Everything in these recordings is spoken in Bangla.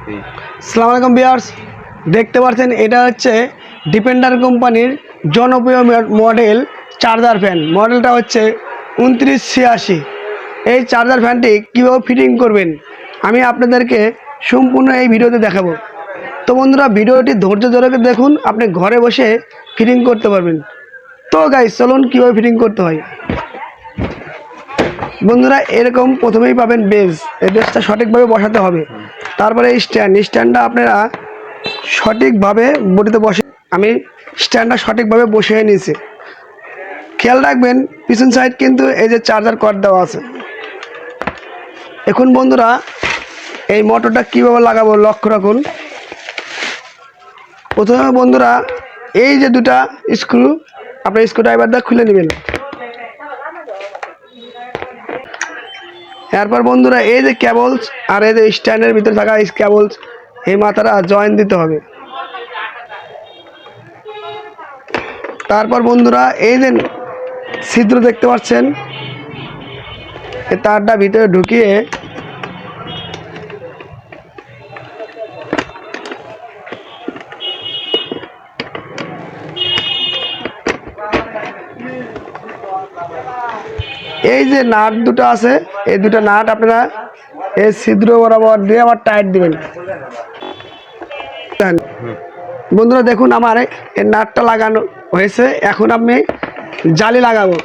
আসসালামু আলাইকুম ভিউয়ার্স, দেখতে পাচ্ছেন এটা হচ্ছে ডিফেন্ডার কোম্পানির জনপ্রিয় মডেল চার্জার ফ্যান। মডেলটা হচ্ছে 2986। এই চার্জার ফ্যানটি কীভাবে ফিটিং করবেন আমি আপনাদেরকে সম্পূর্ণ এই ভিডিওতে দেখাবো। তো বন্ধুরা, ভিডিওটি ধৈর্য ধরে দেখুন, আপনি ঘরে বসে ফিটিং করতে পারবেন। তো গাইস, চলুন কীভাবে ফিটিং করতে হয়। বন্ধুরা, এরকম প্রথমেই পাবেন বেজ। এই বেজটা সঠিকভাবে বসাতে হবে। তারপরে এই স্ট্যান্ডটা আপনারা সঠিকভাবে বডিতে বসে, আমি স্ট্যান্ডটা সঠিকভাবে বসিয়ে নিয়েছি। খেয়াল রাখবেন পিছন সাইড কিন্তু এই যে চার্জার কর্ড দেওয়া আছে। এখন বন্ধুরা, এই মোটরটা কীভাবে লাগাবো লক্ষ্য রাখুন। প্রথমে বন্ধুরা, এই যে দুটা স্ক্রু আপনার স্ক্রুড্রাইভার দিয়ে খুলে নেবেন। এরপর বন্ধুরা, এই যে কেবলস আর এই যে স্ট্যান্ডের ভিতরে থাকা এই কেবলস, এই মাথাটা জয়েন দিতে হবে। তারপর বন্ধুরা, এই যে ছিদ্র দেখতে পাচ্ছেন, এই তারটা ভিতরে ঢুকিয়ে এই যে নাট দুটো আছে, এই দুটো নাট আপনারা এই ছিদ্র বরাবর দিয়ে আবার টাইট দিবেন। বন্ধুরা দেখুন, আমার এই নাটটা লাগানো হয়েছে। এখন আমি জালি লাগাবো।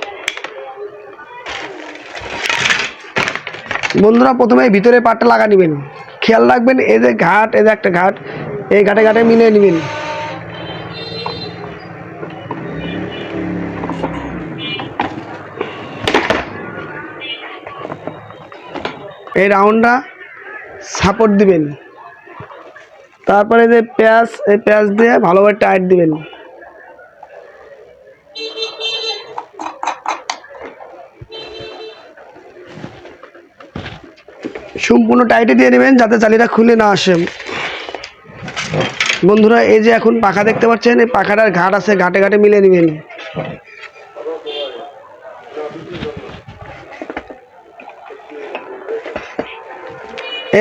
বন্ধুরা, প্রথমে ভিতরে পাটটা লাগা নেবেন। খেয়াল রাখবেন এই যে ঘাট, এই যে একটা ঘাট, এই ঘাটে ঘাটে মিলিয়ে নেবেন। এই রাউন্ডটা সাপোর্ট দিবেন। তারপরে যে প্যাঁচ, এই প্যাঁচ দিয়ে ভালোভাবে টাইট দিবেন। সম্পূর্ণ টাইটে দিয়ে নেবেন যাতে জালিটা খুলে না আসে। বন্ধুরা, এই যে এখন পাখা দেখতে পাচ্ছেন, এই পাখাটার ঘাট আছে, ঘাটে ঘাটে মিলিয়ে নেবেন।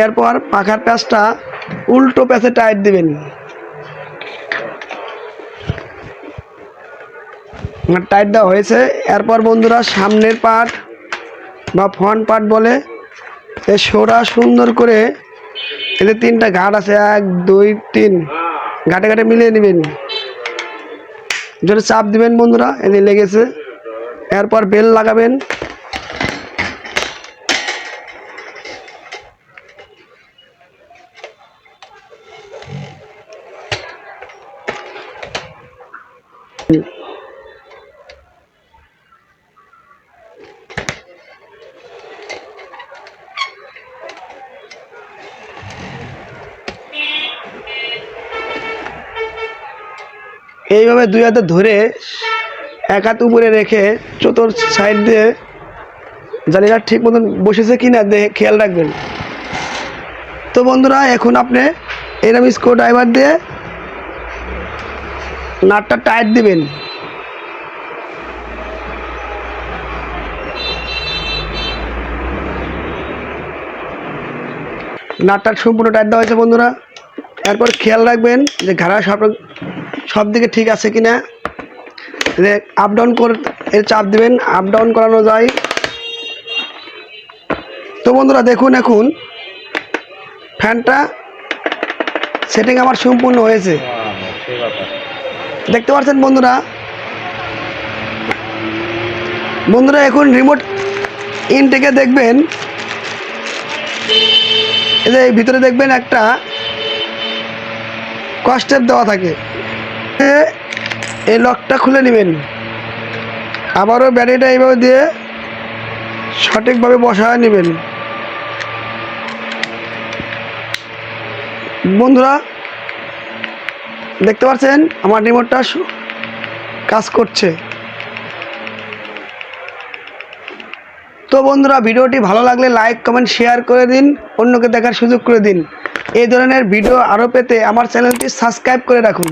এরপর পাখার প্যাঁচটা উল্টো প্যাঁচে টাইট দিবেন। টাইট দেওয়া হয়েছে। এরপর বন্ধুরা, সামনের পার্ট বা ফ্রন্ট পার্ট বলে এই শোটা সুন্দর করে এতে তিনটা ঘাট আছে, 1 2 3 ঘাটে ঘাটে মিলিয়ে নেবেন। জোরে চাপ দিবেন বন্ধুরা, এতে লেগেছে। এরপর বেল লাগাবেন। এইভাবে দুই হাতে ধরে এক হাত উপরে রেখে চতুর সাইড দিয়ে জালিটা ঠিক মতন বসেছে কিনা দেখে খেয়াল রাখবেন। তো বন্ধুরা, এখন আপনি এরকম স্ক্রু ড্রাইভার দিয়ে নাটটা টাইট দিবেন। নাটটা সম্পূর্ণ টাইট দেওয়া হয়েছে বন্ধুরা। এরপর খেয়াল রাখবেন যে ঘাড়া সব দিকে ঠিক আছে কিনা। আপ ডাউন করে এর চাপ দিবেন, আপ ডাউন করানো যায়। তো বন্ধুরা দেখুন, এখন ফ্যানটা সেটিং আমার সম্পূর্ণ হয়েছে। দেখতে পাচ্ছেন বন্ধুরা। এখন রিমোট ইনটেকে দেখবেন, এই যে ভিতরে দেখবেন একটা কস্টেপ দেওয়া থাকে। এই লকটা খুলে নেবেন। আবারও ব্যাটারিটা এইভাবে দিয়ে সঠিকভাবে বসায় নেবেন। বন্ধুরা দেখতে পাচ্ছেন আমার রিমোটটা কাজ করছে। তো বন্ধুরা, ভিডিওটি ভালো লাগলে লাইক কমেন্ট শেয়ার করে দিন, অন্যকে দেখার সুযোগ করে দিন। এই ধরনের ভিডিও আরও পেতে আমার চ্যানেলটি সাবস্ক্রাইব করে রাখুন।